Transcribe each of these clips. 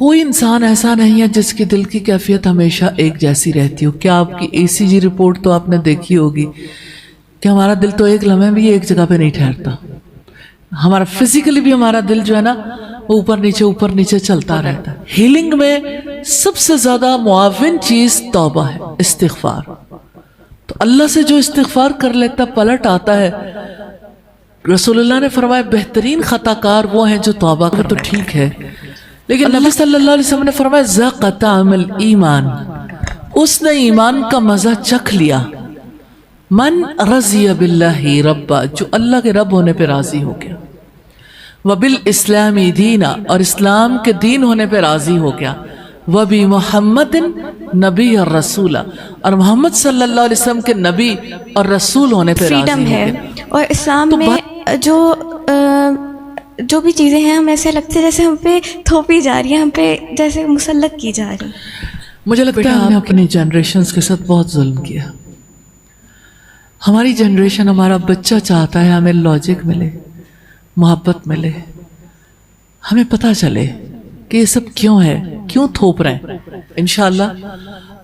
کوئی انسان ایسا نہیں ہے جس کی دل کی کیفیت ہمیشہ ایک جیسی رہتی ہو. کیا آپ کی ECG رپورٹ تو آپ نے دیکھی ہوگی کہ ہمارا دل تو ایک لمحے بھی ایک جگہ پہ نہیں ٹھہرتا. ہمارا فزیکلی بھی ہمارا دل جو ہے نا اوپر نیچے چلتا رہتا ہے. ہیلنگ میں سب سے زیادہ معاون چیز توبہ ہے، استغفار. تو اللہ سے جو استغفار کر لیتا پلٹ آتا ہے. رسول اللہ نے فرمایا بہترین خطا کار وہ ہیں جو توبہ کر. تو ٹھیک ہے، لیکن نبی صلی اللہ علیہ وسلم نے فرمایا ذاق طعم الایمان، اس نے ایمان کا مزہ چکھ لیا. من رضی باللہ ربا، جو اللہ کے رب ہونے پہ راضی ہو گیا. وبالاسلام دینا، اور اسلام کے دین ہونے پہ راضی ہو گیا. وبمحمد نبی اور رسول، اور محمد صلی اللہ علیہ وسلم کے نبی اور رسول ہونے پہ راضی ہو گیا. اور اسلام میں جو بھی چیزیں ہیں ہمیں ایسے لگتے ہیں جیسے ہم پہ تھوپی جا رہی ہیں، ہم پہ جیسے مسلط کی جا رہی. مجھے لگتا ہے ہم نے اپنی جنریشنز کے ساتھ بہت ظلم کیا. ہماری جنریشن، ہمارا بچہ چاہتا ہے ہمیں لاجک ملے، محبت ملے، ہمیں پتہ چلے کہ یہ سب کیوں ہے، کیوں تھوپ رہے ہیں. انشاءاللہ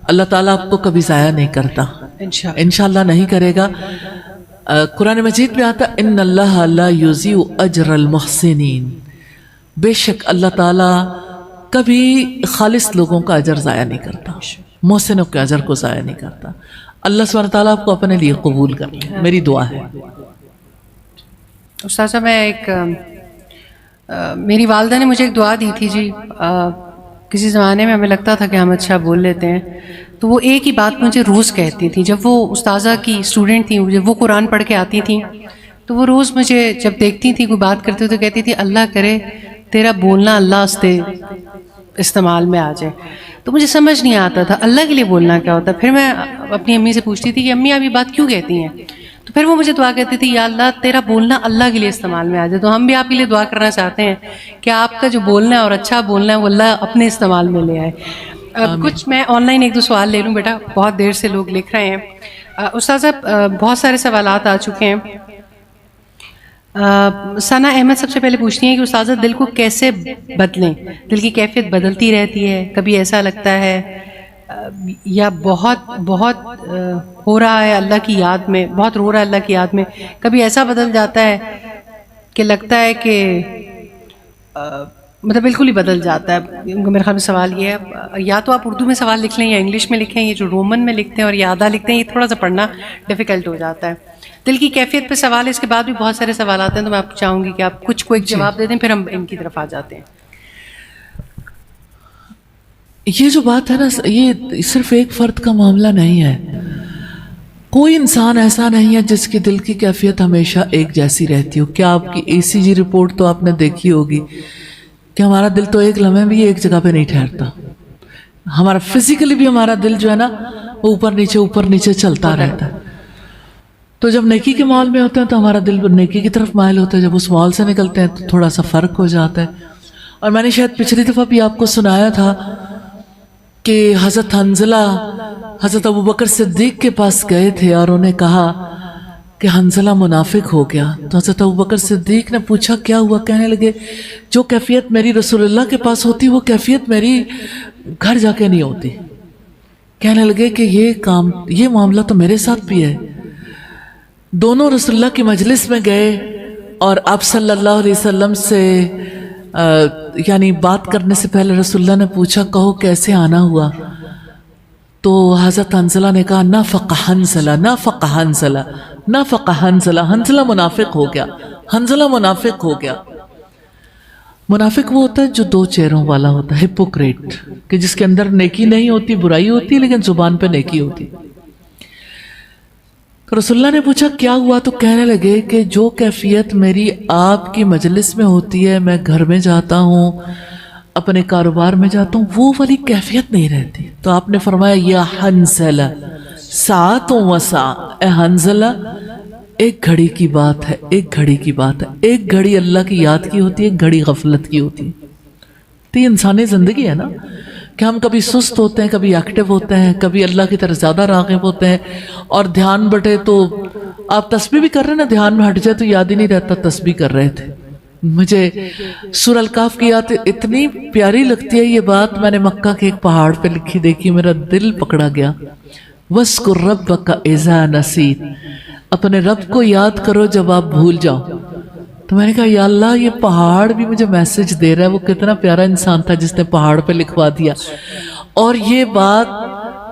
اللہ تعالیٰ آپ کو کبھی ضائع نہیں کرتا، انشاءاللہ نہیں کرے گا. قرآن مجید میں آتا ان اللہ لا یضیع اجر المحسنین، بے شک اللہ تعالیٰ کبھی خالص لوگوں کا اجر ضائع نہیں کرتا، محسنوں کے اجر کو ضائع نہیں کرتا. اللہ سبحانہ تعالیٰ آپ کو اپنے لیے قبول کر لے، میری دعا ہے. استاذہ میں میری والدہ نے مجھے ایک دعا دی تھی جی. کسی زمانے میں ہمیں لگتا تھا کہ ہم اچھا بول لیتے ہیں، تو وہ ایک ہی بات مجھے روز کہتی تھی. جب وہ استاذہ کی اسٹوڈنٹ تھیں، جب وہ قرآن پڑھ کے آتی تھیں تو وہ روز مجھے جب دیکھتی تھی کوئی بات کرتے تو کہتی تھی اللہ کرے تیرا بولنا اللہ سے استعمال میں آ جائے. تو مجھے سمجھ نہیں آتا تھا اللہ کے لیے بولنا کیا ہوتا. پھر میں اپنی امی سے پوچھتی تھی کہ امی آپ یہ بات کیوں کہتی ہیں، تو پھر وہ مجھے دعا کہتی تھی یا اللہ تیرا بولنا اللہ کے لیے استعمال میں آ جائے. تو ہم بھی آپ کے لیے دعا کرنا چاہتے ہیں کہ آپ کا جو بولنا ہے اور اچھا بولنا ہے وہ اللہ اپنے استعمال میں لے آئے. کچھ میں آن لائن ایک دو سوال لے لوں بیٹا، بہت دیر سے لوگ لکھ رہے ہیں. استاذہ بہت سارے سوالات آ چکے ہیں. ثنا احمد سب سے پہلے پوچھتی ہیں کہ استاذہ دل کو کیسے بدلیں، دل کی کیفیت بدلتی رہتی ہے، کبھی ایسا لگتا ہے یا بہت ہو رہا ہے اللہ کی یاد میں، بہت رو رہا ہے اللہ کی یاد میں، کبھی ایسا بدل جاتا ہے کہ لگتا ہے کہ مطلب بالکل ہی بدل جاتا ہے. میرے خیال میں سوال یہ ہے، یا تو آپ اردو میں سوال لکھ لیں یا انگلش میں لکھیں. یہ جو رومن میں لکھتے ہیں اور یہ آدھا لکھتے ہیں یہ تھوڑا سا پڑھنا ڈیفیکلٹ ہو جاتا ہے. دل کی کیفیت پہ سوال ہے، اس کے بعد بھی بہت سارے سوالات ہیں، تو میں آپ کو چاہوں گی کہ آپ کچھ کو ایک جواب دے دیں پھر ہم ان کی طرف آ جاتے ہیں. یہ جو بات ہے نا، یہ صرف ایک فرد کا معاملہ نہیں ہے. کوئی انسان ایسا نہیں ہے جس کی دل کی کیفیت ہمیشہ ایک جیسی رہتی ہو. کیا آپ کی ECG رپورٹ تو آپ نے دیکھی ہوگی کہ ہمارا دل تو ایک لمحے بھی ایک جگہ پہ نہیں ٹھہرتا. ہمارا فزیکلی بھی ہمارا دل جو ہے نا اوپر نیچے چلتا رہتا ہے. تو جب نیکی کے مال میں ہوتے ہیں تو ہمارا دل نیکی کی طرف مائل ہوتا ہے، جب اس مال سے نکلتے ہیں تو تھوڑا سا فرق ہو جاتا ہے. اور میں نے شاید پچھلی دفعہ بھی آپ کو سنایا تھا کہ حضرت حنظلہ حضرت ابوبکر صدیق کے پاس گئے تھے اور انہیں کہا کہ حنظلہ منافق ہو گیا. تو حضرت ابوبکر صدیق نے پوچھا کیا ہوا؟ کہنے لگے جو کیفیت میری رسول اللہ کے پاس ہوتی وہ کیفیت میری گھر جا کے نہیں ہوتی. کہنے لگے کہ یہ معاملہ تو میرے ساتھ بھی ہے. دونوں رسول اللہ کی مجلس میں گئے اور آپ صلی اللہ علیہ وسلم سے یعنی بات کرنے سے پہلے رسول اللہ نے پوچھا کہو کیسے آنا ہوا؟ تو حضرت حنظلہ نے کہا نافق حنظلہ نافق حنظلہ نافق حنظلہ، حنظلہ منافق ہو گیا، حنظلہ منافق ہو گیا. منافق وہ ہوتا ہے جو دو چہروں والا ہوتا ہے، ہپوکریٹ، کہ جس کے اندر نیکی نہیں ہوتی، برائی ہوتی لیکن زبان پہ نیکی ہوتی. رسول اللہ نے پوچھا کیا ہوا؟ تو کہنے لگے کہ جو کیفیت میری آپ کی مجلس میں ہوتی ہے، میں گھر میں جاتا ہوں، اپنے کاروبار میں جاتا ہوں، وہ والی کیفیت نہیں رہتی. تو آپ نے فرمایا یا حنظلہ ساعتوں وساع، اے حنظلہ ایک گھڑی کی بات ہے، ایک گھڑی کی بات ہے. ایک گھڑی اللہ کی یاد کی ہوتی ہے، ایک گھڑی غفلت کی ہوتی ہے. تو یہ انسانی زندگی ہے نا کہ ہم کبھی سست ہوتے ہیں، کبھی ایکٹیو ہوتے ہیں، کبھی اللہ کی طرف زیادہ راغب ہوتے ہیں. اور دھیان بٹے تو آپ تسبیح بھی کر رہے ہیں نا، دھیان میں ہٹ جائے تو یاد ہی نہیں رہتا تسبیح کر رہے تھے. مجھے سورہ الکاف کی آیت اتنی پیاری لگتی ہے. یہ بات میں نے مکہ کے ایک پہاڑ پہ لکھی دیکھی, میرا دل پکڑا گیا. وَاذْكُرْ رَبَّكَ إِذَا نَسِيتَ, اپنے رب کو یاد کرو جب آپ بھول جاؤ. تو میں نے کہا یا اللہ یہ پہاڑ بھی مجھے میسج دے رہا ہے. وہ کتنا پیارا انسان تھا جس نے پہاڑ پہ لکھوا دیا. اور یہ بات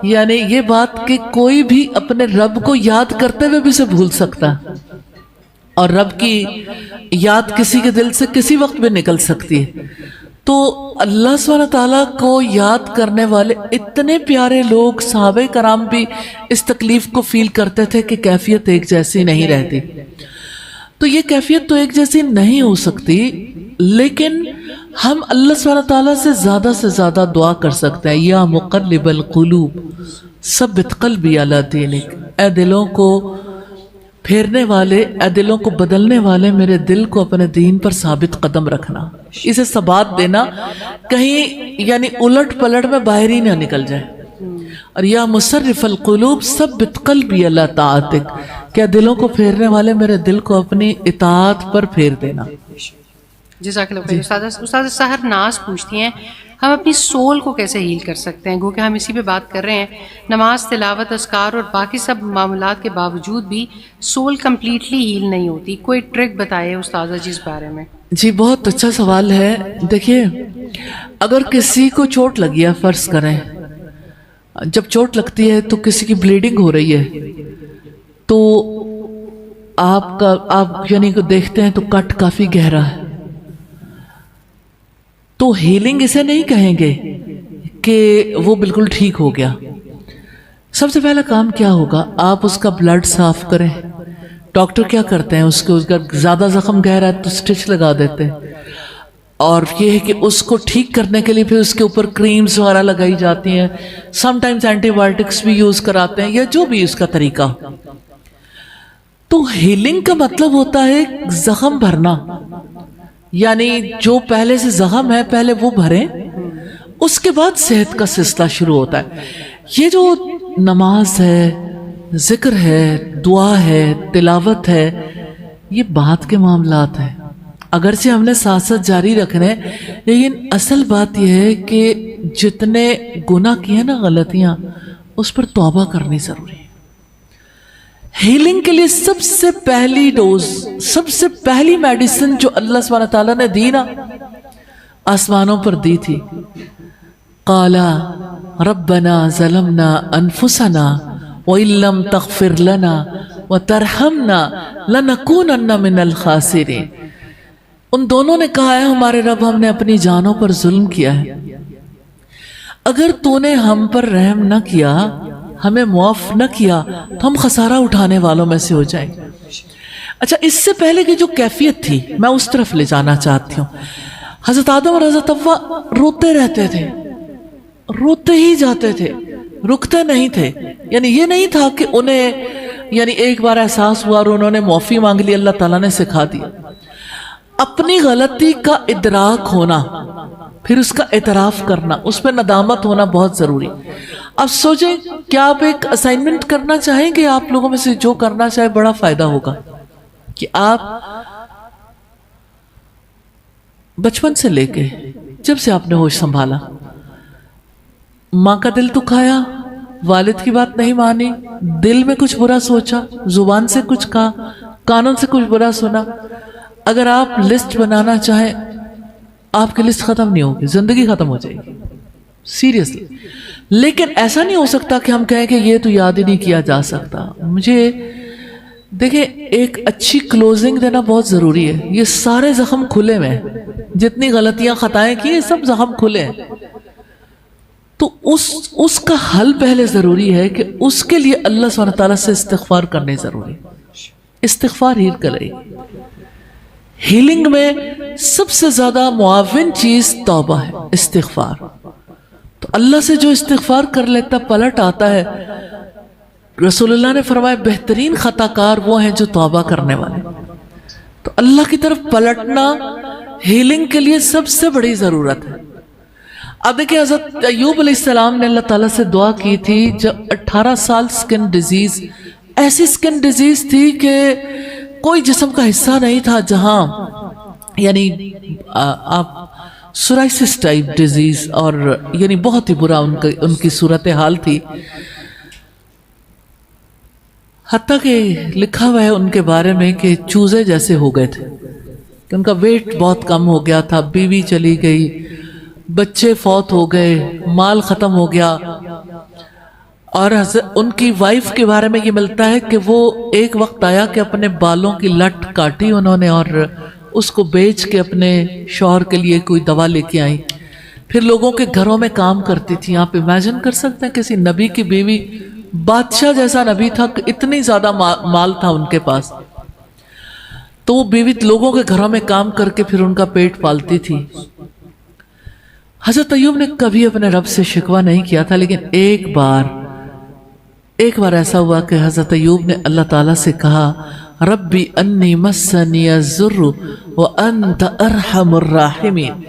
یعنی یہ بات کہ کوئی بھی اپنے رب کو یاد کرتے ہوئے بھی اسے بھول سکتا, اور رب کی یاد کسی کے دل سے کسی وقت بھی نکل سکتی ہے. تو اللہ سبحانہ تعالیٰ کو یاد کرنے والے اتنے پیارے لوگ, صحابہ کرام بھی اس تکلیف کو فیل کرتے تھے کہ کیفیت ایک جیسی نہیں رہتی. تو یہ کیفیت تو ایک جیسی نہیں ہو سکتی, لیکن ہم اللہ سبحانہ تعالیٰ سے زیادہ دعا کر سکتے ہیں. یا مقلب القلوب ثبت قلبی علی دینک, اے دلوں کو پھیرنے والے, اے دلوں کو بدلنے والے, میرے دل کو اپنے دین پر ثابت قدم رکھنا, اسے ثبات دینا, کہیں یعنی الٹ پلٹ میں باہر ہی نہ نکل جائے. اور یا مصرف القلوب ثبت قلبی علی طاعتک, کیا دلوں کو پھیرنے والے میرے دل کو اپنی اطاعت پر پھیر دینا. جزاک اللہ خیر. استاذ سحر ناز پوچھتی ہیں ہم اپنی سول کو کیسے ہیل کر سکتے ہیں؟ گو کہ ہم اسی پہ بات کر رہے ہیں. نماز, تلاوت, اذکار اور باقی سب معمولات کے باوجود بھی سول کمپلیٹلی ہیل نہیں ہوتی. کوئی ٹرک بتائے استاذہ جی اس بارے میں. جی بہت اچھا سوال ہے. دیکھیے اگر کسی کو چوٹ لگی ہے, فرض کریں جب چوٹ لگتی ہے تو کسی کی بلیڈنگ ہو رہی ہے, تو آپ یعنی کو دیکھتے ہیں تو کٹ کافی گہرا ہے, تو ہیلنگ اسے نہیں کہیں گے کہ وہ بالکل ٹھیک ہو گیا. سب سے پہلا کام کیا ہوگا, آپ اس کا بلڈ صاف کریں. ڈاکٹر کیا کرتے ہیں, اس کا زیادہ زخم گہرا ہے تو سٹچ لگا دیتے ہیں, اور یہ ہے کہ اس کو ٹھیک کرنے کے لیے پھر اس کے اوپر کریمز وغیرہ لگائی جاتی ہیں, سم ٹائمز اینٹی بایوٹکس بھی یوز کراتے ہیں, یا جو بھی اس کا طریقہ. تو ہیلنگ کا مطلب ہوتا ہے زخم بھرنا, یعنی جو پہلے سے زخم ہے پہلے وہ بھریں, اس کے بعد صحت کا سلسلہ شروع ہوتا ہے. یہ جو نماز ہے, ذکر ہے, دعا ہے, تلاوت ہے, یہ بات کے معاملات ہیں. اگرچہ ہم نے ساتھ ساتھ جاری رکھنے, لیکن اصل بات یہ ہے کہ جتنے گناہ کیے نا, غلطیاں, اس پر توبہ کرنی ضروری ہے. ہیلنگ کے لیے سب سے پہلی ڈوز, سب سے پہلی میڈیسن جو اللہ سبحانہ تعالیٰ نے دی نا, آسمانوں پر دی تھی. قالا ربنا ظلمنا انفسنا وَإِن لَّمْ تَغْفِرْ لَنَا وَتَرْحَمْنَا لَنَكُونَنَّ مِنَ الْخَاسِرِينَ. ان دونوں نے کہا ہے ہمارے رب ہم نے اپنی جانوں پر ظلم کیا ہے, اگر تو نے ہم پر رحم نہ کیا, ہمیں معاف نہ کیا, تو ہم خسارہ اٹھانے والوں میں سے ہو جائیں. اچھا, اس سے پہلے کی جو کیفیت تھی میں اس طرف لے جانا چاہتی ہوں. حضرت آدم اور حضرت حوا روتے رہتے تھے, روتے ہی جاتے تھے, رکتے نہیں تھے. یعنی یہ نہیں تھا کہ انہیں یعنی ایک بار احساس ہوا اور انہوں نے معافی مانگ لی, اللہ تعالیٰ نے سکھا دیا. اپنی غلطی کا ادراک ہونا, پھر اس کا اعتراف کرنا, اس پہ ندامت ہونا بہت ضروری. اب سوچیں کیا آپ ایک اسائنمنٹ کرنا چاہیں گے؟ آپ لوگوں میں سے جو کرنا چاہے بڑا فائدہ ہوگا کہ آپ بچپن سے لے کے جب سے آپ نے ہوش سنبھالا, ماں کا دل دکھایا, والد کی بات نہیں مانی, دل میں کچھ برا سوچا, زبان سے کچھ کہا, کانوں سے کچھ برا سنا, اگر آپ لسٹ بنانا چاہیں آپ کی لسٹ ختم نہیں ہوگی, زندگی ختم ہو جائے گی سیریسلی. لیکن ایسا نہیں ہو سکتا کہ ہم کہیں کہ یہ تو یاد ہی نہیں کیا جا سکتا. مجھے دیکھیں ایک اچھی کلوزنگ دینا بہت ضروری ہے. یہ سارے زخم کھلے ہوئے ہیں, جتنی غلطیاں خطائیں کی یہ سب زخم کھلے ہیں. تو اس کا حل پہلے ضروری ہے کہ اس کے لیے اللہ سبحانہ تعالیٰ سے استغفار کرنے ضروری. استغفار ہیل کرے. ہیلنگ میں سب سے زیادہ معاون چیز توبہ ہے, استغفار. تو اللہ سے جو استغفار کر لیتا پلٹ آتا ہے. رسول اللہ نے فرمایا بہترین خطا کار وہ ہیں جو توبہ کرنے والے. تو اللہ کی طرف پلٹنا ہیلنگ کے لیے سب سے بڑی ضرورت ہے. اب دیکھیں حضرت ایوب علیہ السلام نے اللہ تعالیٰ سے دعا کی تھی جب 18 سال سکن ڈیزیز, ایسی سکن ڈیزیز تھی کہ کوئی جسم کا حصہ نہیں تھا جہاں یعنی آپ سورائسس ٹائپ ڈیزیز، اور یعنی بہت ہی برا ان کی صورتحال تھی، حتیٰ کہ لکھا ہوا ہے ان کے بارے میں کہ چوزے جیسے ہو گئے تھے، کہ ان کا ویٹ بہت کم ہو گیا تھا، بیوی چلی گئی، بچے فوت ہو گئے، مال ختم ہو گیا. اور ان کی وائف کے بارے میں یہ ملتا ہے کہ وہ ایک وقت آیا کہ اپنے بالوں کی لٹ کاٹی انہوں نے اور اس کو بیچ کے اپنے شوہر کے لیے کوئی دوا لے کے آئیں. پھر لوگوں کے گھروں میں کام کرتی تھی. آپ امیجن کر سکتے ہیں کسی نبی کی بیوی، بادشاہ جیسا نبی تھا، اتنی زیادہ مال تھا ان کے پاس، تو وہ بیوی لوگوں کے گھروں میں کام کر کے پھر ان کا پیٹ پالتی تھی. حضرت ایوب نے کبھی اپنے رب سے شکوہ نہیں کیا تھا، لیکن ایک بار ایسا ہوا کہ حضرت ایوب نے اللہ تعالیٰ سے کہا، ربی انی مسنی الضر وانت ارحم الراحمین،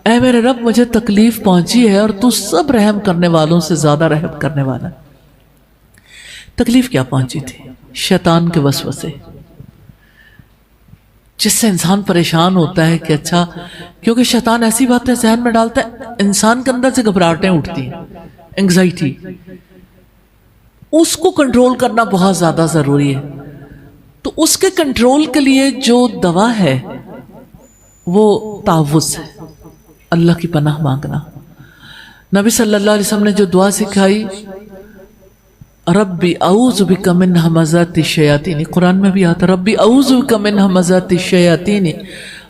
اے میرے رب مجھے تکلیف پہنچی ہے اور تو سب رحم کرنے والوں سے زیادہ رحم کرنے والا. تکلیف کیا پہنچی تھی؟ شیطان کے وسوسے، جس سے انسان پریشان ہوتا ہے کہ اچھا، کیونکہ شیطان ایسی باتیں ذہن میں ڈالتا ہے، انسان کے اندر سے گھبراہٹیں اٹھتی ہیں، انگزائٹی، اس کو کنٹرول کرنا بہت زیادہ ضروری ہے. تو اس کے کنٹرول کے لیے جو دوا ہے وہ تعوذ ہے، اللہ کی پناہ مانگنا. نبی صلی اللہ علیہ وسلم نے جو دعا سکھائی، ربی اعوذ بک من ہمزات الشیاطین، قرآن میں بھی آتا ربی اعوذ بک من ہمزات الشیاطین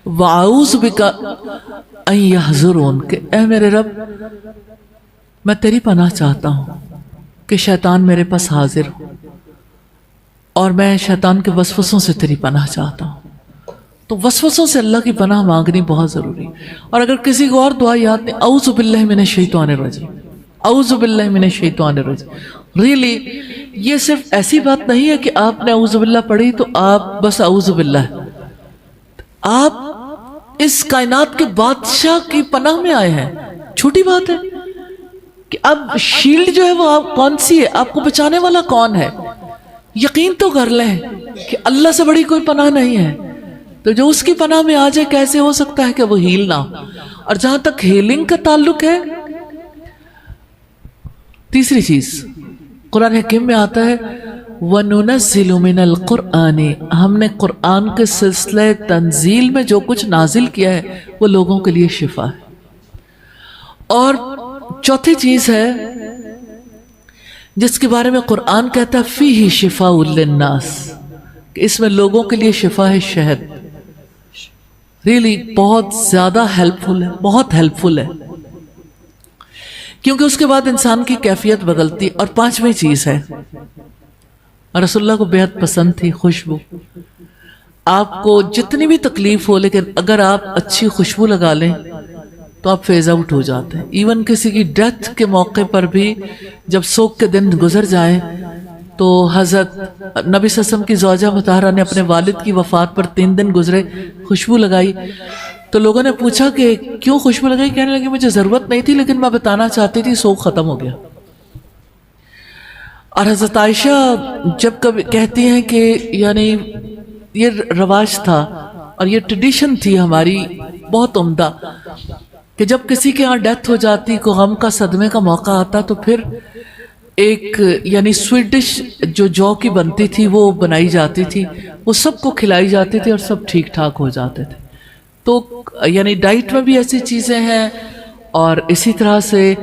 واعوذ بک ان یحضرون، کہ اے میرے رب میں تیری پناہ چاہتا ہوں کہ شیطان میرے پاس حاضر ہو، اور میں شیطان کے وسوسوں سے تیری پناہ چاہتا ہوں. تو وسوسوں سے اللہ کی پناہ مانگنی بہت ضروری. اور اگر کسی کو اور دعا یاد نہیں، اعوذ باللہ من الشیطان الرجیم، اعوذ باللہ من الشیطان الرجیم. ریئلی یہ صرف ایسی بات نہیں ہے کہ آپ نے اعوذ باللہ پڑھی تو آپ بس اعوذ باللہ، آپ اس کائنات کے بادشاہ کی پناہ میں آئے ہیں. چھوٹی بات ہے کہ اب شیلڈ جو ہے وہ آپ کون سی ہے، آپ کو بچانے والا کون ہے. یقین تو کر لیں کہ اللہ سے بڑی کوئی پناہ نہیں ہے. تو جو اس کی پناہ میں آ جائے، کیسے ہو سکتا ہے کہ وہ ہیل نہ ہو. اور جہاں تک ہیلنگ کا تعلق ہے، تیسری چیز قرآن حکیم میں آتا ہے وَنُنَزِّلُ مِنَ الْقُرْآنِ، ہم نے قرآن کے سلسلہ تنزیل میں جو کچھ نازل کیا ہے وہ لوگوں کے لیے شفا ہے. اور چوتھی چیز ہے جس کے بارے میں قرآن کہتا ہے فِيهِ شِفَاءٌ لِلنَّاسِ، کہ اس میں لوگوں کے لیے شفا ہے شہد. ریئلی بہت زیادہ ہیلپ فل ہے، بہت ہیلپ فل ہے، کیونکہ اس کے بعد انسان کی کیفیت بدلتی. اور پانچویں چیز ہے، رسول اللہ کو بہت پسند تھی خوشبو. آپ کو جتنی بھی تکلیف ہو، لیکن اگر آپ اچھی خوشبو لگا لیں تو آپ فیز آؤٹ ہو جاتے ہیں. ایون کسی کی ڈیتھ کے موقع پر بھی جب سوگ کے دن گزر جائیں تو حضرت نبی صلی اللہ علیہ وسلم کی زوجہ مطہرہ نے اپنے والد کی وفات پر 3 دن گزرے خوشبو لگائی. تو لوگوں نے پوچھا کہ کیوں خوشبو لگائی؟ کہنے لگے مجھے ضرورت نہیں تھی، لیکن میں بتانا چاہتی تھی، سوگ ختم ہو گیا. اور حضرت عائشہ جب کبھی کہتی ہیں کہ یعنی یہ رواج تھا اور یہ ٹریڈیشن تھی ہماری بہت عمدہ کہ جب کسی کے ہاں ڈیتھ ہو جاتی، کو غم کا صدمے کا موقع آتا، تو پھر ایک یعنی سویٹ ڈش جو جو کی بنتی تھی وہ بنائی جاتی تھی، وہ سب کو کھلائی جاتی تھی اور سب ٹھیک ٹھاک ہو جاتے تھے. تو یعنی ڈائٹ میں بھی ایسی چیزیں ہیں، اور اسی طرح سے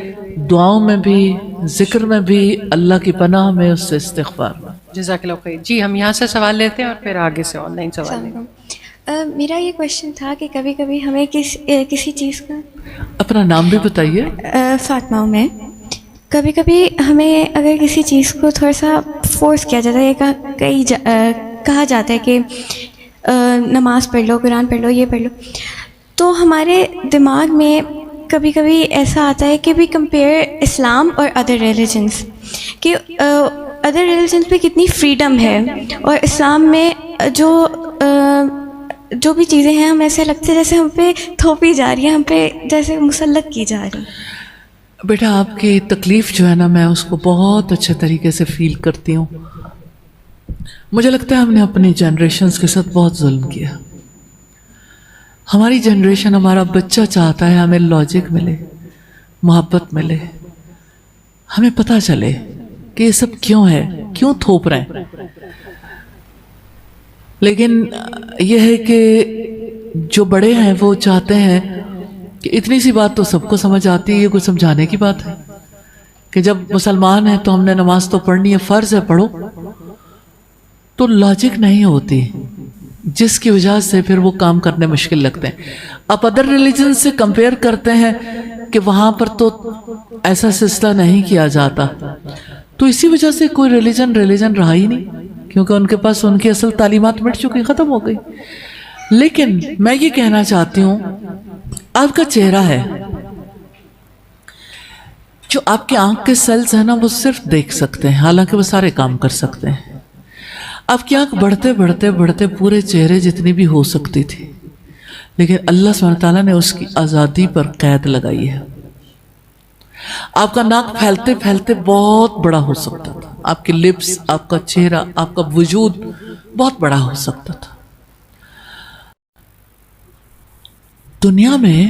دعاؤں میں بھی، ذکر میں بھی، اللہ کی پناہ میں، اس سے استغفار میں. جزاک اللہ خیر. جی ہم یہاں سے سوال لیتے ہیں اور پھر آگے سے آن لائن سوال لیں گے. میرا یہ کویشچن تھا کہ کبھی کبھی ہمیں کسی چیز کا، اپنا نام بھی بتائیے. فاطمہ میں، کبھی کبھی ہمیں اگر کسی چیز کو تھوڑا سا فورس کیا جاتا ہے، کہا جاتا ہے کہ نماز پڑھ لو، قرآن پڑھ لو، یہ پڑھ لو، تو ہمارے دماغ میں کبھی کبھی ایسا آتا ہے کہ وی کمپیئر اسلام اور ادر ریلیجنس، کہ ادر ریلیجنس پہ کتنی فریڈم ہے اور اسلام میں جو بھی چیزیں ہیں، ہم ایسے لگتے جیسے ہم پہ تھوپی جا رہی ہیں، ہم پہ جیسے مسلط کی جا رہی. بیٹا آپ کی تکلیف جو ہے نا، میں اس کو بہت اچھے طریقے سے فیل کرتی ہوں. مجھے لگتا ہے ہم نے اپنی جنریشنز کے ساتھ بہت ظلم کیا. ہماری جنریشن، ہمارا بچہ چاہتا ہے ہمیں لاجک ملے، محبت ملے، ہمیں پتہ چلے کہ یہ سب کیوں ہے، کیوں تھوپ رہے ہیں. لیکن یہ ہے کہ جو بڑے ہیں وہ چاہتے ہیں کہ اتنی سی بات تو سب کو سمجھ آتی ہے، یہ کوئی سمجھانے کی بات ہے کہ جب مسلمان ہیں تو ہم نے نماز تو پڑھنی ہے، فرض ہے پڑھو. تو لاجک نہیں ہوتی، جس کی وجہ سے پھر وہ کام کرنے مشکل لگتے ہیں. آپ ادر ریلیجن سے کمپیئر کرتے ہیں کہ وہاں پر تو ایسا سلسلہ نہیں کیا جاتا، تو اسی وجہ سے کوئی ریلیجن رہا ہی نہیں، کیونکہ ان کے پاس ان کی اصل تعلیمات مٹ چکی، ختم ہو گئی. لیکن میں یہ کہنا چاہتی ہوں، آپ کا چہرہ ہے، جو آپ کے آنکھ کے سیلز ہیں نا، وہ صرف دیکھ سکتے ہیں، حالانکہ وہ سارے کام کر سکتے ہیں. آپ کی آنکھ بڑھتے بڑھتے پورے چہرے جتنی بھی ہو سکتی تھی، لیکن اللہ سبحانہ تعالیٰ نے اس کی آزادی پر قید لگائی ہے. آپ کا ناک پھیلتے پھیلتے بہت بڑا ہو سکتا تھا، آپ کے لپس، آپ کا چہرہ، آپ کا وجود بہت بڑا ہو سکتا تھا. دنیا میں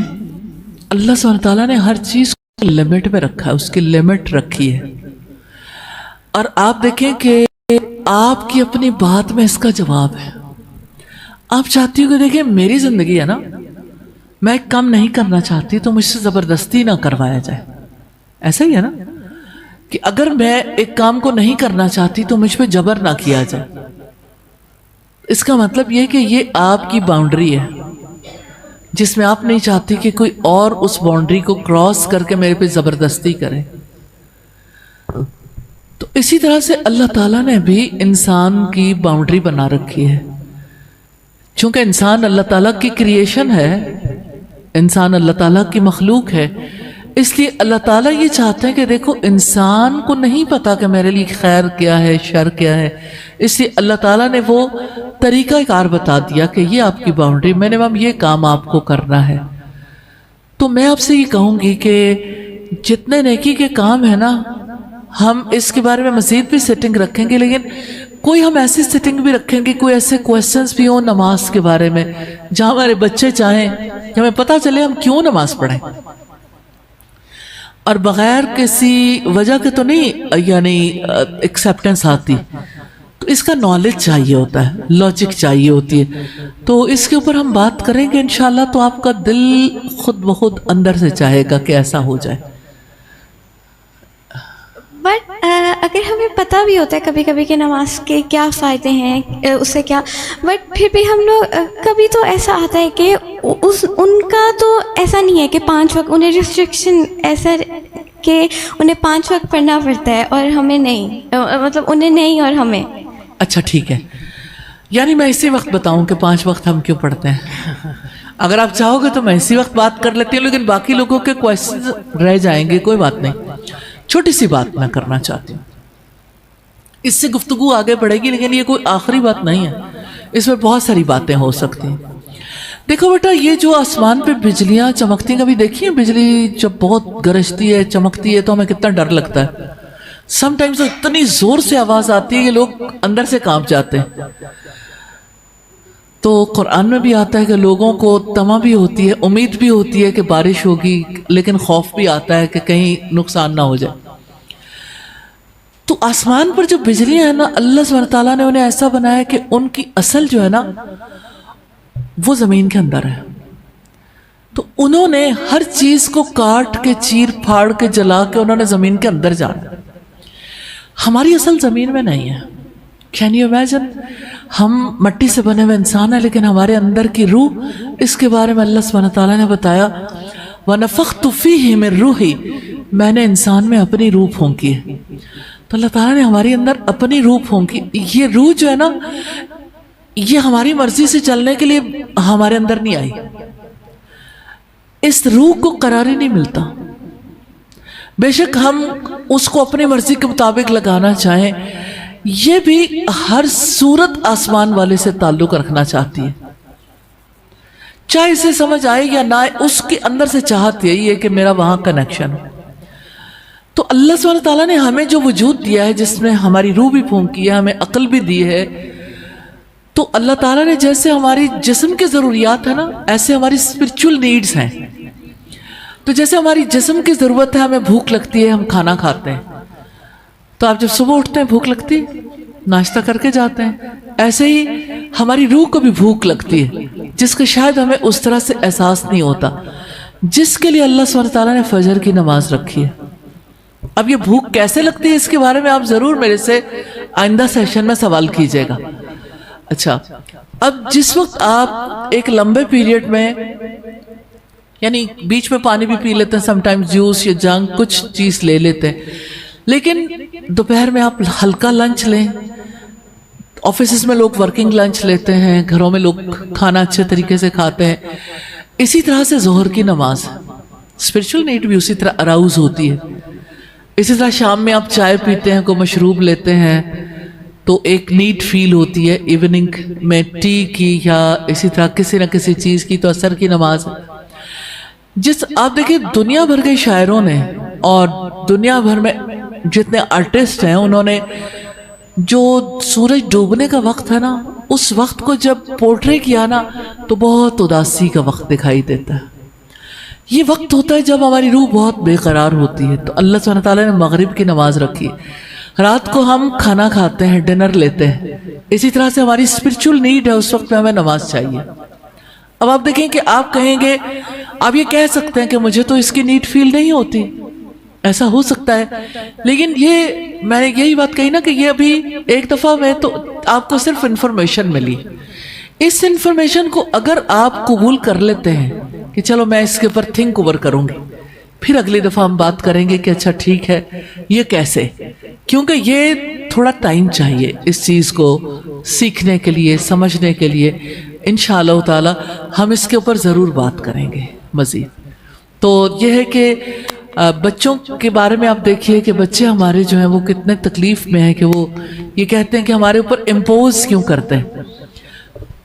اللہ سبحانہ تعالیٰ نے ہر چیز کو لمٹ میں رکھا ہے، اس کی لمٹ رکھی ہے. اور آپ دیکھیں کہ آپ کی اپنی بات میں اس کا جواب ہے. آپ چاہتی ہو کہ دیکھیں میری زندگی ہے نا، میں ایک کام نہیں کرنا چاہتی تو مجھ سے زبردستی نہ کروایا جائے. ایسا ہی ہے نا کہ اگر میں ایک کام کو نہیں کرنا چاہتی تو مجھ پہ جبر نہ کیا جائے. اس کا مطلب یہ کہ یہ آپ کی باؤنڈری ہے جس میں آپ نہیں چاہتی کہ کوئی اور اس باؤنڈری کو کراس کر کے میرے پہ زبردستی کرے. تو اسی طرح سے اللہ تعالیٰ نے بھی انسان کی باؤنڈری بنا رکھی ہے. چونکہ انسان اللہ تعالیٰ کی کریشن ہے، انسان اللہ تعالیٰ کی مخلوق ہے، اس لیے اللہ تعالیٰ یہ چاہتے ہیں کہ دیکھو انسان کو نہیں پتا کہ میرے لیے خیر کیا ہے، شر کیا ہے، اس لیے اللہ تعالیٰ نے وہ طریقہ کار بتا دیا کہ یہ آپ کی باؤنڈری، میں نے یہ کام آپ کو کرنا ہے. تو میں آپ سے یہ کہوں گی کہ جتنے نیکی کے کام ہیں نا، ہم اس کے بارے میں مزید بھی سیٹنگ رکھیں گے، لیکن کوئی ہم ایسی سیٹنگ بھی رکھیں گے، کوئی ایسے کویسچنز بھی ہوں نماز کے بارے میں جہاں ہمارے بچے چاہیں کہ ہمیں پتہ چلے ہم کیوں نماز پڑھیں، اور بغیر کسی وجہ کے تو نہیں یعنی ایکسیپٹنس آتی. تو اس کا نالج چاہیے ہوتا ہے، لاجک چاہیے ہوتی ہے. تو اس کے اوپر ہم بات کریں گے انشاءاللہ، تو آپ کا دل خود بخود اندر سے چاہے گا کہ ایسا ہو جائے. بٹ اگر ہمیں پتہ بھی ہوتا ہے کبھی کبھی کہ نماز کے کیا فائدے ہیں، اس سے کیا، بٹ پھر بھی ہم لوگ کبھی تو ایسا آتا ہے کہ ان کا تو ایسا نہیں ہے کہ 5 وقت، انہیں ریسٹرکشن ایسا کہ انہیں 5 وقت پڑھنا پڑتا ہے اور ہمیں نہیں، مطلب انہیں نہیں اور ہمیں. اچھا ٹھیک ہے، یعنی میں اسی وقت بتاؤں کہ 5 وقت ہم کیوں پڑھتے ہیں؟ اگر آپ چاہو گے تو میں اسی وقت بات کر لیتی ہوں، لیکن باقی لوگوں کے کویسچن رہ جائیں گے، کوئی بات نہیں. چھوٹی سی بات میں کرنا چاہتی ہوں، اس سے گفتگو آگے بڑھے گی، لیکن یہ کوئی آخری بات نہیں ہے، اس میں بہت ساری باتیں ہو سکتی ہیں. دیکھو بیٹا، یہ جو آسمان پہ بجلیاں چمکتی ہیں، کبھی دیکھی ہیں بجلی جب بہت گرجتی ہے، چمکتی ہے تو ہمیں کتنا ڈر لگتا ہے. سم ٹائمز اتنی زور سے آواز آتی ہے کہ لوگ اندر سے کانپ جاتے ہیں. تو قرآن میں بھی آتا ہے کہ لوگوں کو طمع بھی ہوتی ہے، امید بھی ہوتی ہے کہ بارش ہوگی، لیکن خوف بھی آتا ہے کہ کہیں نقصان نہ ہو جائے. تو آسمان پر جو بجلیاں ہیں نا، اللہ سبحانہ تعالیٰ نے انہیں ایسا بنایا کہ ان کی اصل جو ہے نا وہ زمین کے اندر ہے. تو انہوں نے ہر چیز کو کاٹ کے، چیر پھاڑ کے، جلا کے انہوں نے زمین کے اندر جانا. ہماری اصل زمین میں نہیں ہے. Can you imagine? ہم مٹی سے بنے ہوئے انسان ہیں، لیکن ہمارے اندر کی روح، اس کے بارے میں اللہ سبحانہ تعالیٰ نے بتایا وَنَفَخْتُ فِيهِ مِن رُوحِي، میں نے انسان میں اپنی روح پھونکی ہے. تو اللہ تعالیٰ نے ہماری اندر اپنی روح پھونکی. یہ روح جو ہے نا، یہ ہماری مرضی سے چلنے کے لیے ہمارے اندر نہیں آئی. اس روح کو قرار ہی نہیں ملتا. بے شک ہم اس کو اپنی مرضی کے مطابق لگانا چاہیں، یہ بھی ہر صورت آسمان والے سے تعلق رکھنا چاہتی ہے، چاہے اسے سمجھ آئے یا نہ آئے، اس کے اندر سے چاہت یہی ہے کہ میرا وہاں کنیکشن ہو. تو اللہ سبحانہ تعالیٰ نے ہمیں جو وجود دیا ہے، جس میں ہماری روح بھی پھونکی ہے، ہمیں عقل بھی دی ہے، تو اللہ تعالیٰ نے جیسے ہماری جسم کی ضروریات ہے نا، ایسے ہماری اسپرچول نیڈز ہیں. تو جیسے ہماری جسم کی ضرورت ہے، ہمیں بھوک لگتی ہے، ہم کھانا کھاتے ہیں. تو آپ جب صبح اٹھتے ہیں بھوک لگتی ہے، ناشتہ کر کے جاتے ہیں. ایسے ہی ہماری روح کو بھی بھوک لگتی ہے، جس کا شاید ہمیں اس طرح سے احساس نہیں ہوتا، جس کے لیے اللہ سبحانہ تعالیٰ نے فجر کی نماز رکھی ہے. اب یہ بھوک کیسے لگتی ہے، اس کے بارے میں آپ ضرور میرے سے آئندہ سیشن میں سوال کیجئے گا. اچھا، اب جس وقت آپ ایک لمبے پیریڈ میں، یعنی بیچ میں پانی بھی پی لیتے ہیں، سم ٹائمز جوس یا جنک کچھ چیز لے لیتے ہیں، لیکن دوپہر میں آپ ہلکا لنچ لیں. آفیسز میں لوگ ورکنگ لنچ لیتے ہیں، گھروں میں لوگ کھانا اچھے طریقے سے کھاتے ہیں. اسی طرح سے ظہر کی نماز، اسپرچول نیڈ بھی اسی طرح اراؤز ہوتی ہے. اسی طرح شام میں آپ چائے پیتے ہیں، کوئی مشروب لیتے ہیں، تو ایک نیڈ فیل ہوتی ہے. ایوننگ میں ٹی کی یا اسی طرح کسی نہ کسی چیز کی، تو اثر کی نماز. آپ دیکھیں دنیا بھر کے شاعروں نے اور دنیا بھر میں جتنے آرٹسٹ ہیں، انہوں نے جو سورج ڈوبنے کا وقت ہے نا، اس وقت کو جب پورٹرے کیا نا، تو بہت اداسی کا وقت دکھائی دیتا ہے. یہ وقت ہوتا ہے جب ہماری روح بہت بے قرار ہوتی ہے. تو اللہ سبحانہ تعالیٰ نے مغرب کی نماز رکھی. رات کو ہم کھانا کھاتے ہیں، ڈنر لیتے ہیں. اسی طرح سے ہماری اسپرچول نیڈ ہے، اس وقت میں ہمیں نماز چاہیے. اب آپ دیکھیں کہ آپ کہیں گے، آپ یہ کہہ سکتے ہیں کہ مجھے تو اس کی نیڈ فیل نہیں ہوتی. ایسا ہو سکتا ہے، لیکن یہ میں نے یہی بات کہی نا کہ یہ ابھی ایک دفعہ میں تو آپ کو صرف انفارمیشن ملی. اس انفارمیشن کو اگر آپ قبول کر لیتے ہیں کہ چلو میں اس کے اوپر تھنک اوور کروں گی، پھر اگلی دفعہ ہم بات کریں گے کہ اچھا ٹھیک ہے یہ کیسے، کیونکہ یہ تھوڑا ٹائم چاہیے اس چیز کو سیکھنے کے لیے، سمجھنے کے لیے. انشاءاللہ تعالی ہم اس کے اوپر ضرور بات کریں گے مزید. تو یہ ہے کہ بچوں کے بارے میں آپ دیکھیے کہ بچے ہمارے جو ہیں وہ کتنے تکلیف میں ہیں کہ وہ یہ کہتے ہیں کہ ہمارے اوپر امپوز کیوں کرتے ہیں.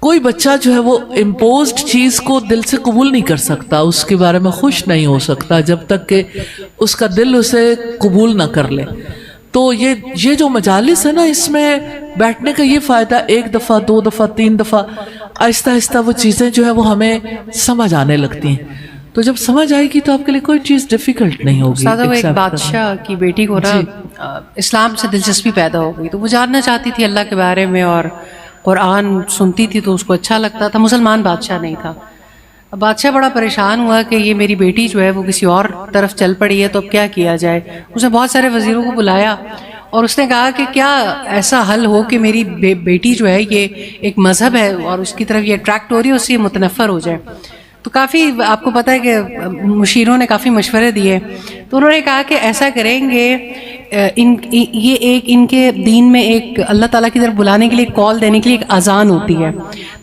کوئی بچہ جو ہے وہ امپوزڈ چیز کو دل سے قبول نہیں کر سکتا، اس کے بارے میں خوش نہیں ہو سکتا جب تک کہ اس کا دل اسے قبول نہ کر لے. تو یہ جو مجالس ہے نا، اس میں بیٹھنے کا یہ فائدہ، ایک دفعہ، دو دفعہ، تین دفعہ آہستہ آہستہ وہ چیزیں جو ہے وہ ہمیں سمجھ آنے لگتی ہیں. تو جب سمجھ آئے گی تو آپ کے لیے کوئی چیز ڈیفیکلٹ نہیں ہوگی. وہ ایک بادشاہ کی بیٹی کو نا اسلام سے دلچسپی پیدا ہو گئی، تو وہ جاننا چاہتی تھی اللہ کے بارے میں اور قرآن سنتی تھی تو اس کو اچھا لگتا تھا. مسلمان بادشاہ نہیں تھا. اب بادشاہ بڑا پریشان ہوا کہ یہ میری بیٹی جو ہے وہ کسی اور طرف چل پڑی ہے، تو اب کیا کیا جائے. اس نے بہت سارے وزیروں کو بلایا اور اس نے کہا کہ کیا ایسا حل ہو کہ میری بیٹی جو ہے یہ ایک مذہب ہے اور اس کی طرف یہ اٹریکٹ ہو رہی ہے، اس سے یہ متنفر ہو جائے. تو کافی آپ کو پتہ ہے کہ مشیروں نے کافی مشورے دیے. تو انہوں نے کہا کہ ایسا کریں گے، ان کے دین میں ایک اللہ تعالیٰ کی طرف بلانے کے لیے، کال دینے کے لیے ایک اذان ہوتی ہے.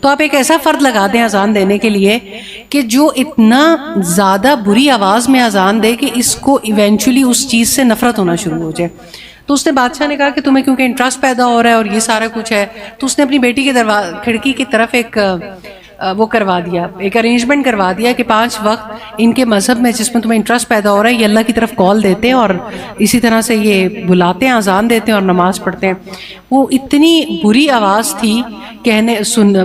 تو آپ ایک ایسا فرد لگا دیں اذان دینے کے لیے کہ جو اتنا زیادہ بری آواز میں اذان دے کہ اس کو ایونچولی اس چیز سے نفرت ہونا شروع ہو جائے. تو اس نے بادشاہ نے کہا کہ تمہیں کیونکہ انٹرسٹ پیدا ہو رہا ہے اور یہ سارا کچھ ہے، تو اس نے اپنی بیٹی کے کھڑکی کی طرف ایک وہ کروا دیا، ایک ارینجمنٹ کروا دیا کہ 5 وقت ان کے مذہب میں جس میں تمہیں انٹرسٹ پیدا ہو رہا ہے، یہ اللہ کی طرف کال دیتے ہیں اور اسی طرح سے یہ بلاتے ہیں، اذان دیتے ہیں اور نماز پڑھتے ہیں. وہ اتنی بری آواز تھی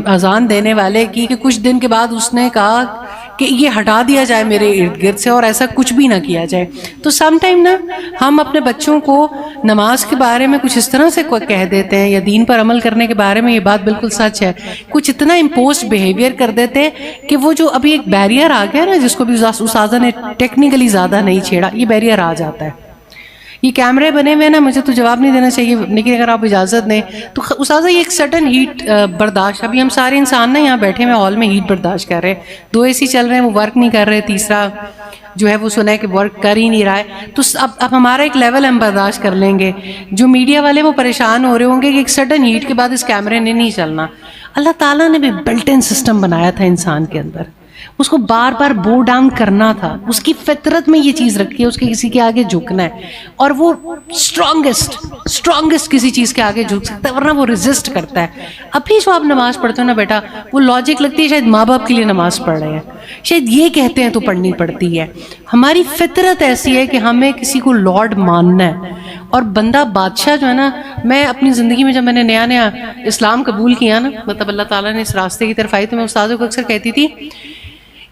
اذان دینے والے کی کہ کچھ دن کے بعد اس نے کہا کہ یہ ہٹا دیا جائے میرے ارد گرد سے اور ایسا کچھ بھی نہ کیا جائے. تو سم ٹائم نا ہم اپنے بچوں کو نماز کے بارے میں کچھ اس طرح سے کہہ دیتے ہیں یا دین پر عمل کرنے کے بارے میں، یہ بات بالکل سچ ہے، کچھ اتنا امپوزڈ بیہیویئر کر دیتے ہیں کہ وہ جو ابھی ایک بیریئر آ گیا نا، جس کو بھی استاذہ نے ٹیکنیکلی زیادہ نہیں چھیڑا، یہ بیریئر آ جاتا ہے. یہ کیمرے بنے ہوئے نا، مجھے تو جواب نہیں دینا چاہیے لیکن اگر آپ اجازت دیں تو استاذہ یہ ایک سڈن ہیٹ برداشت، ابھی ہم سارے انسان نا یہاں بیٹھے ہوئے ہال میں ہیٹ برداشت کر رہے ہیں، 2 AC چل رہے ہیں وہ ورک نہیں کر رہے، تیسرا جو ہے وہ سنا ہے کہ ورک کر ہی نہیں رہا ہے. تو اب ہمارا ایک لیول ہم برداشت کر لیں گے. جو میڈیا والے وہ پریشان ہو رہے ہوں گے کہ ایک سڈن ہیٹ کے بعد اس کیمرے نے نہیں چلنا. اللہ تعالیٰ نے بھی بلٹ ان سسٹم بنایا تھا انسان کے اندر، اس کو بار بار بو ڈاؤن کرنا تھا. اس کی فطرت میں یہ چیز رکھی ہے، اس کے کسی کے آگے جھکنا ہے، اور وہ اسٹرانگسٹ کسی چیز کے آگے جھک سکتا ہے، ورنہ وہ ریزسٹ کرتا ہے. ابھی جو آپ نماز پڑھتے ہو نا بیٹا، وہ لاجک لگتی ہے شاید ماں باپ کے لیے نماز پڑھ رہے ہیں، شاید یہ کہتے ہیں تو پڑھنی پڑتی ہے. ہماری فطرت ایسی ہے کہ ہمیں کسی کو لارڈ ماننا ہے. اور بندہ بادشاہ جو ہے نا، میں اپنی زندگی میں جب میں نے نیا نیا اسلام قبول کیا نا، مطلب اللہ تعالیٰ نے اس راستے کی طرف آئی، تو میں استاذوں کو اکثر کہتی تھی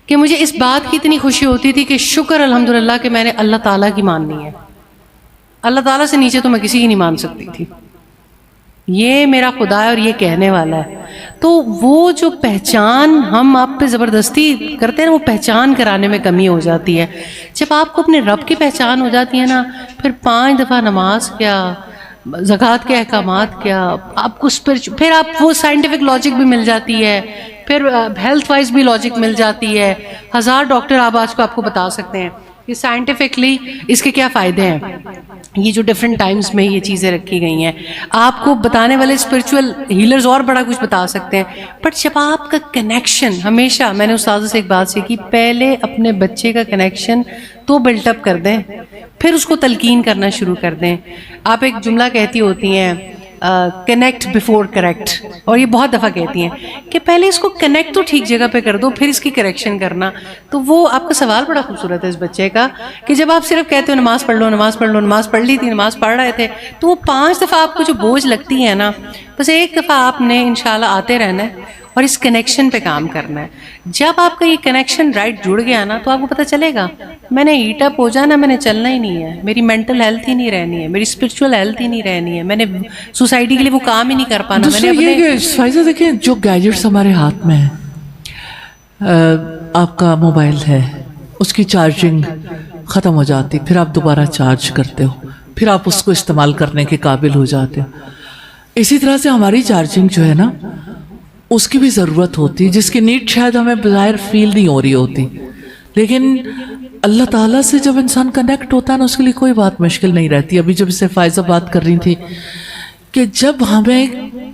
کہ مجھے اس بات کی اتنی خوشی ہوتی تھی کہ شکر الحمدللہ کہ میں نے اللہ تعالیٰ کی ماننی ہے، اللہ تعالیٰ سے نیچے تو میں کسی کی نہیں مان سکتی تھی، یہ میرا خدا ہے اور یہ کہنے والا ہے۔ تو وہ جو پہچان ہم آپ پہ زبردستی کرتے ہیں نا، وہ پہچان کرانے میں کمی ہو جاتی ہے۔ جب آپ کو اپنے رب کی پہچان ہو جاتی ہے نا، پھر 5 دفعہ نماز کیا، زکوٰۃ کے احکامات کیا، آپ کو پھر آپ وہ سائنٹیفک لاجک بھی مل جاتی ہے، پھر ہیلتھ وائز بھی لاجک مل جاتی ہے۔ 1000 ڈاکٹر آج کو بتا سکتے ہیں کہ سائنٹیفکلی اس کے کیا فائدے ہیں، یہ جو ڈفرینٹ ٹائمز میں یہ چیزیں رکھی گئی ہیں۔ آپ کو بتانے والے اسپرچول ہیلرز اور بڑا کچھ بتا سکتے ہیں، بٹ جب آپ کا کنیکشن، ہمیشہ میں نے استاذ سے ایک بات سیکھی، پہلے اپنے بچے کا کنیکشن تو بلٹ اپ کر دیں، پھر اس کو تلقین کرنا شروع کر دیں۔ آپ ایک جملہ کہتی ہوتی ہیں کنیکٹ بیفور کریکٹ، اور یہ بہت دفعہ کہتی ہیں کہ پہلے اس کو کنیکٹ تو ٹھیک جگہ پہ کر دو، پھر اس کی کریکشن کرنا۔ تو وہ آپ کا سوال بڑا خوبصورت ہے اس بچے کا، کہ جب آپ صرف کہتے ہو نماز پڑھ لو، نماز پڑھ لو، نماز پڑھ لی تھی، نماز پڑھ رہے تھے، تو وہ 5 دفعہ آپ کو جو بوجھ لگتی ہے نا، بس ایک دفعہ آپ نے انشاءاللہ آتے رہنا ہے اور اس کنیکشن پہ کام کرنا ہے۔ جب آپ کا یہ کنیکشن رائٹ جڑ گیا نا، تو آپ کو پتہ چلے گا میں نے ہیٹ اپ ہو جانا، میں نے چلنا ہی نہیں ہے، میری مینٹل ہیلتھ ہی نہیں رہنی ہے، میری اسپرچول ہیلتھ ہی نہیں رہنی ہے، میں نے سوسائٹی کے لیے وہ کام ہی نہیں کر پانا۔ دوسرا یہ کہ فائزہ دیکھیں، جو گیجٹس ہمارے ہاتھ میں ہیں، آپ کا موبائل ہے، اس کی چارجنگ ختم ہو جاتی، پھر آپ دوبارہ چارج کرتے ہو، پھر آپ اس کو استعمال کرنے کے قابل ہو جاتے ہو۔ اسی طرح سے ہماری چارجنگ جو ہے نا، اس کی بھی ضرورت ہوتی ہے، جس کی نیڈ شاید ہمیں بظاہر فیل نہیں ہو رہی ہوتی، لیکن اللہ تعالیٰ سے جب انسان کنیکٹ ہوتا ہے نا، اس کے لیے کوئی بات مشکل نہیں رہتی۔ ابھی جب سے فائزہ بات کر رہی تھی کہ جب ہمیں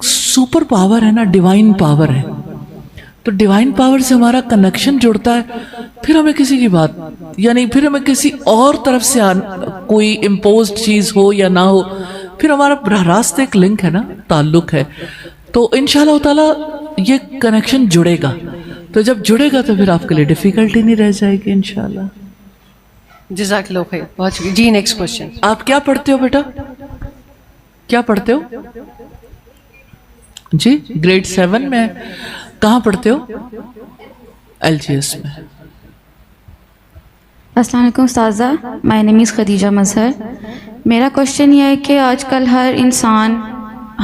سپر پاور ہے نا، ڈیوائن پاور ہے، تو ڈیوائن پاور سے ہمارا کنیکشن جڑتا ہے، پھر ہمیں کسی کی بات، یعنی پھر ہمیں کسی اور طرف سے کوئی امپوزڈ چیز ہو یا نہ ہو، پھر ہمارا براہ راست ایک لنک ہے نا، تعلق ہے، تو انشاءاللہ تعالیٰ یہ کنیکشن جڑے گا، تو جب جڑے گا تو پھر آپ کے لیے ڈیفیکلٹی نہیں رہ جائے گی انشاءاللہ۔ جزاک اللہ خیر، بہت شکریہ جی۔ Next question. آپ کیا پڑھتے ہو بیٹا؟ کیا پڑھتے ہو جی؟ گریڈ 7 میں؟ کہاں پڑھتے ہو؟ LGS میں۔ السلام علیکم استاذہ، مائی نیم از خدیجہ مظہر۔ میرا کوشچن یہ ہے کہ آج کل ہر انسان،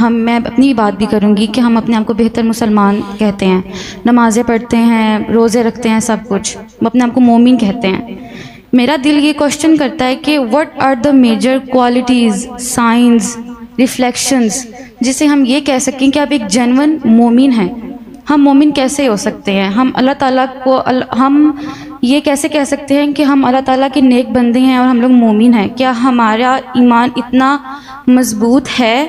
میں اپنی بات بھی کروں گی کہ ہم اپنے آپ کو بہتر مسلمان کہتے ہیں، نمازیں پڑھتے ہیں، روزے رکھتے ہیں، سب کچھ، ہم اپنے آپ کو مومن کہتے ہیں۔ میرا دل یہ کوشچن کرتا ہے کہ what are the major qualities, signs, reflections جسے ہم یہ کہہ سکیں کہ آپ ایک جینون مومن ہیں۔ ہم مومن کیسے ہو سکتے ہیں؟ ہم اللہ تعالیٰ کو، ہم یہ کیسے کہہ سکتے ہیں کہ ہم اللہ تعالیٰ کے نیک بندے ہیں اور ہم لوگ مومن ہیں؟ کیا ہمارا ایمان اتنا مضبوط ہے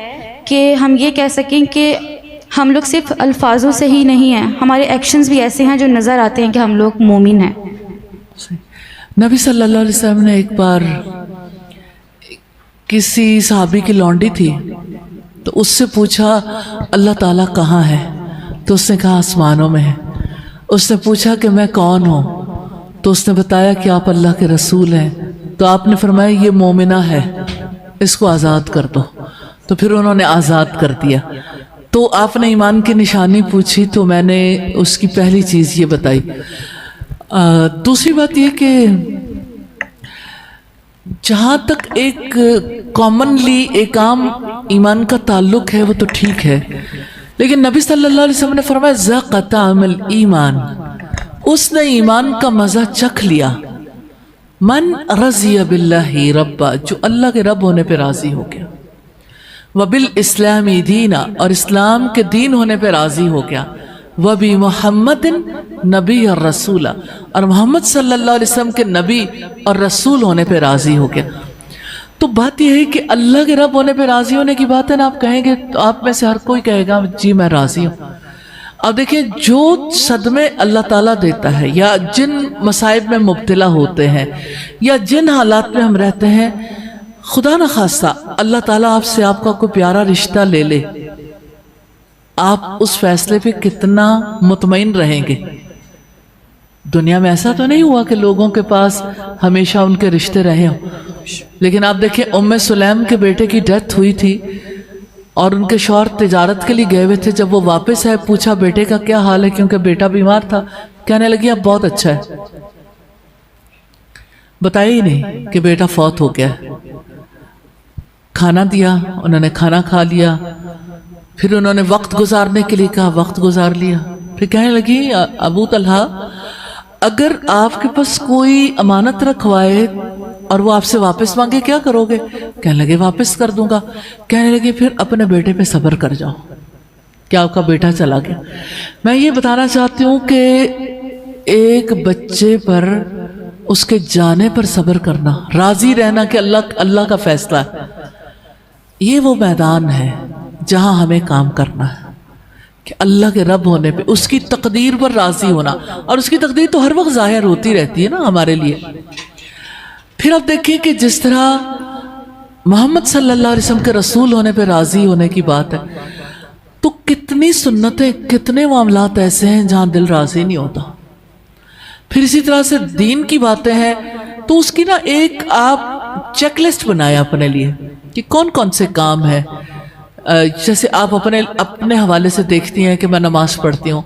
کہ ہم یہ کہہ سکیں کہ ہم لوگ صرف الفاظوں سے ہی نہیں ہیں، ہمارے ایکشنز بھی ایسے ہیں جو نظر آتے ہیں کہ ہم لوگ مومن ہیں؟ نبی صلی اللہ علیہ وسلم نے ایک بار کسی صحابی کی لونڈی تھی، تو اس سے پوچھا اللہ تعالیٰ کہاں ہے؟ تو اس نے کہا آسمانوں میں ہے۔ اس نے پوچھا کہ میں کون ہوں؟ تو اس نے بتایا کہ آپ اللہ کے رسول ہیں۔ تو آپ نے فرمایا یہ مومنہ ہے، اس کو آزاد کر دو۔ تو پھر انہوں نے آزاد کر دیا۔ تو آپ نے ایمان کی نشانی پوچھی، تو میں نے اس کی پہلی چیز یہ بتائی۔ دوسری بات یہ کہ جہاں تک ایک کامنلی ایک عام ایمان کا تعلق ہے وہ تو ٹھیک ہے، لیکن نبی صلی اللہ علیہ وسلم نے فرمایا ذاق طعم الایمان، اس نے ایمان کا مزہ چکھ لیا۔ من رضی باللہ ربا، جو اللہ کے رب ہونے پہ راضی ہو گیا، وبالاسلام دینا، اور اسلام کے دین ہونے پہ راضی ہو گیا، وبمحمد نبی اور رسول، اور محمد صلی اللہ علیہ وسلم کے نبی اور رسول ہونے پہ راضی ہو گیا۔ تو بات یہ ہے کہ اللہ کے رب ہونے پہ راضی ہونے کی بات ہے نا، آپ کہیں گے تو آپ میں سے ہر کوئی کہے گا جی میں راضی ہوں۔ اب دیکھیں، جو صدمے اللہ تعالیٰ دیتا ہے، یا جن مصائب میں مبتلا ہوتے ہیں، یا جن حالات میں ہم رہتے ہیں، خدا نہ خواستہ اللہ تعالیٰ آپ سے آپ کا کوئی پیارا رشتہ لے لے، آپ اس فیصلے پہ کتنا مطمئن رہیں گے؟ دنیا میں ایسا تو نہیں ہوا کہ لوگوں کے پاس ہمیشہ ان کے رشتے رہے ہوں، لیکن آپ دیکھیں ام سلیم کے بیٹے کی ڈیتھ ہوئی تھی، اور ان کے شوہر تجارت کے لیے گئے ہوئے تھے. جب وہ واپس آئے پوچھا بیٹے کا کیا حال ہے, کیونکہ بیٹا بیمار تھا. کہنے لگی اب بہت اچھا ہے. بتایا ہی نہیں کہ بیٹا فوت ہو گیا. کھانا دیا, انہوں نے کھانا کھا لیا. پھر انہوں نے وقت گزارنے کے لیے کہا, وقت گزار لیا. پھر کہنے لگی ابو طلحہ اگر آپ کے پاس کوئی امانت رکھوائے اور وہ آپ سے واپس مانگے کیا کرو گے؟ کہنے لگے واپس کر دوں گا. کہنے لگے پھر اپنے بیٹے پہ صبر کر جاؤ کہ آپ کا بیٹا چلا گیا. میں یہ بتانا چاہتی ہوں کہ ایک بچے پر اس کے جانے پر صبر کرنا, راضی رہنا کہ اللہ کا فیصلہ ہے, یہ وہ میدان ہے جہاں ہمیں کام کرنا ہے کہ اللہ کے رب ہونے پہ اس کی تقدیر پر راضی ہونا. اور اس کی تقدیر تو ہر وقت ظاہر ہوتی رہتی ہے نا ہمارے لیے. پھر آپ دیکھیں کہ جس طرح محمد صلی اللہ علیہ وسلم کے رسول ہونے پہ راضی ہونے کی بات ہے, تو کتنی سنتیں, کتنے معاملات ایسے ہیں جہاں دل راضی نہیں ہوتا. پھر اسی طرح سے دین کی باتیں ہیں تو اس کی نا ایک آپ چیک لسٹ بنائیں اپنے لیے کہ کون کون سے کام ہیں. جیسے آپ اپنے حوالے سے دیکھتی ہیں کہ میں نماز پڑھتی ہوں.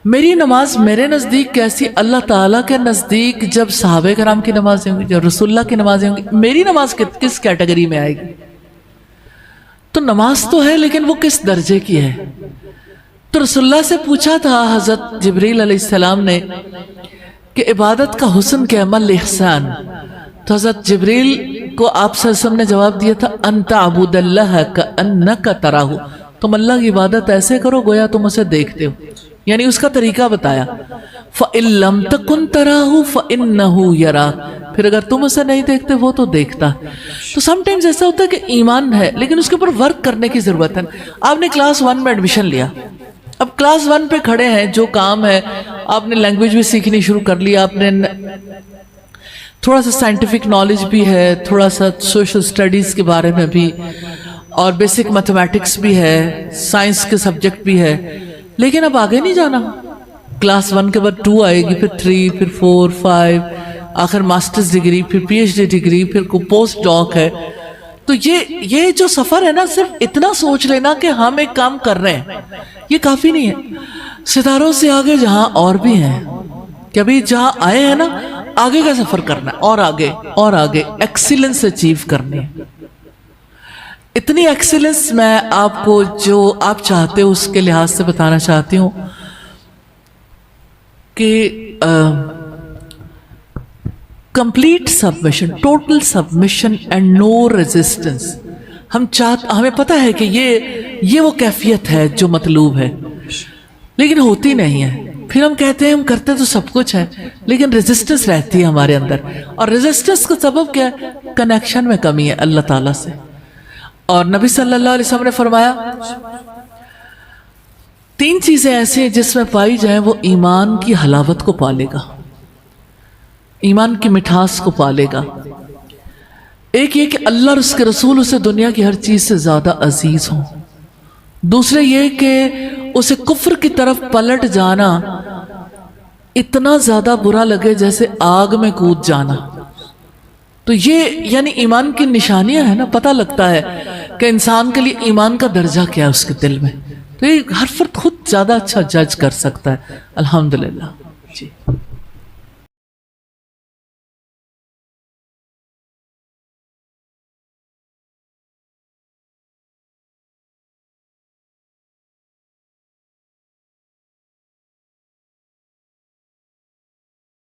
میری نماز میرے نزدیک کیسی, اللہ تعالیٰ کے نزدیک جب صحابہ کرام کی نمازیں ہوں گی, جب رسول اللہ کی نمازیں ہوں گی, میری نماز کس کیٹیگری میں آئے گی؟ تو نماز تو ہے لیکن وہ کس درجے کی ہے. تو رسول اللہ سے پوچھا تھا حضرت جبریل علیہ السلام نے کہ عبادت کا حسن کیا, عمل احسان. تو حضرت جبریل کو آپ صلی اللہ علیہ وسلم نے جواب دیا تھا ان تعبد اللہ کأنک تراہ, تم اللہ کی عبادت ایسے کرو گویا تم اسے دیکھتے ہو. یعنی اس کا طریقہ بتایا. فَإِن لَمْ تَكُنْ تَرَاهُ فَإِنَّهُ يَرَاكَ, پھر اگر تم اسے نہیں دیکھتے وہ تو دیکھتا. تو سم ٹائمز ایسا ہوتا ہے کہ ایمان ہے لیکن اس کے اوپر ورک کرنے کی ضرورت ہے. آپ نے کلاس 1 میں ایڈمیشن لیا, اب کلاس 1 پہ کھڑے ہیں, جو کام ہے آپ نے لینگویج بھی سیکھنی شروع کر لی, آپ نے تھوڑا سا سائنٹیفک نالج بھی ہے, تھوڑا سا سوشل سٹڈیز کے بارے میں بھی, اور بیسک میتھمیٹکس بھی ہے, سائنس کے سبجیکٹ بھی ہے, لیکن اب آگے نہیں جانا. کلاس 1 کے بعد 2 آئے گی, پھر 3, پھر 4, 5, آخر ماسٹرز ڈگری, پھر پی ایچ ڈی ڈگری, پھر پوسٹ ڈاک ہے. تو یہ جو سفر ہے نا, صرف اتنا سوچ لینا کہ ہم ایک کام کر رہے ہیں یہ کافی نہیں ہے. ستاروں سے آگے جہاں اور بھی ہیں, کہ ابھی جہاں آئے ہیں نا آگے کا سفر کرنا ہے, اور آگے اور آگے ایکسیلنس اچیو کرنی ہے. اتنی ایکسیلنس میں آپ کو جو آپ چاہتے ہو اس کے لحاظ سے بتانا چاہتی ہوں کہ complete submission, total submission and no resistance. ہمیں پتہ ہے کہ یہ وہ کیفیت ہے جو مطلوب ہے لیکن ہوتی نہیں ہے. پھر ہم کہتے ہیں ہم کرتے تو سب کچھ ہے لیکن ریزسٹنس رہتی ہے ہمارے اندر, اور ریزسٹنس کا سبب کیا ہے؟ کنیکشن میں کمی ہے اللہ تعالیٰ سے. اور نبی صلی اللہ علیہ وسلم نے فرمایا 3 چیزیں ایسی ہیں جس میں پائی جائیں وہ ایمان کی حلاوت کو پالے گا, ایمان کی مٹھاس کو پالے گا. ایک یہ کہ اللہ اور اس کے رسول اسے دنیا کی ہر چیز سے زیادہ عزیز ہوں. دوسرے یہ کہ اسے کفر کی طرف پلٹ جانا اتنا زیادہ برا لگے جیسے آگ میں کود جانا. تو یہ یعنی ایمان کی نشانیاں ہیں نا, پتہ لگتا ہے کہ انسان کے لیے ایمان کا درجہ کیا ہے اس کے دل میں. تو یہ ہر فرد خود زیادہ اچھا جج کر سکتا ہے. الحمدللہ. جی